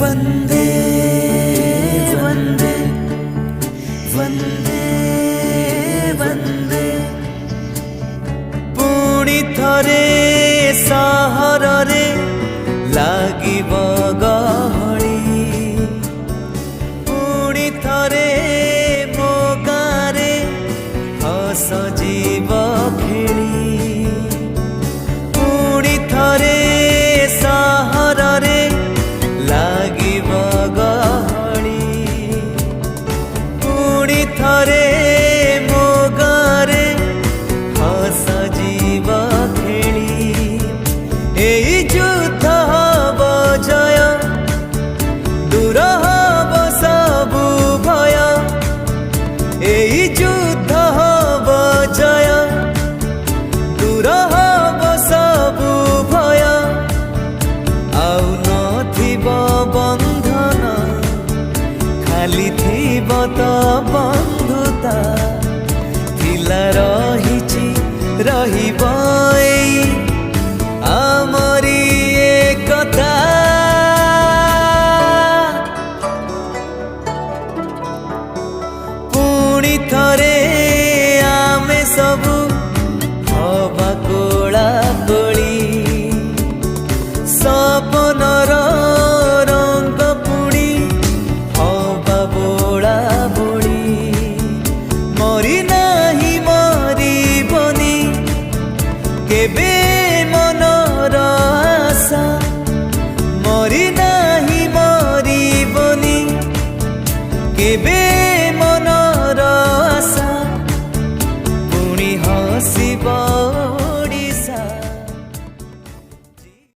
वंदे वंदे वंदे वंदे पुणी थरे सहर रे लागिब गहली पुणी थरे मो गारे हस जीव खेली पुणी थरे सहर रे लागिब गहली पुणी थरे मो गारे हस जीव खेली एई युद्ध हब जय दूर हब सबु भय एई युद्ध हब जय दूर हब सबु भय आउ नथिब बंधन खाली थिब तो बंधुता थिला रहिछि रहिब एई आमरी एकता पुणी थरे आमे सबु हवा कोला कोली सपनर रंग पुणी हवा बोला बोली मरी नाही मरिबनी केबे मनर आशा मरी नाही मरिबनी केबे मनर आशा पुणी हसिब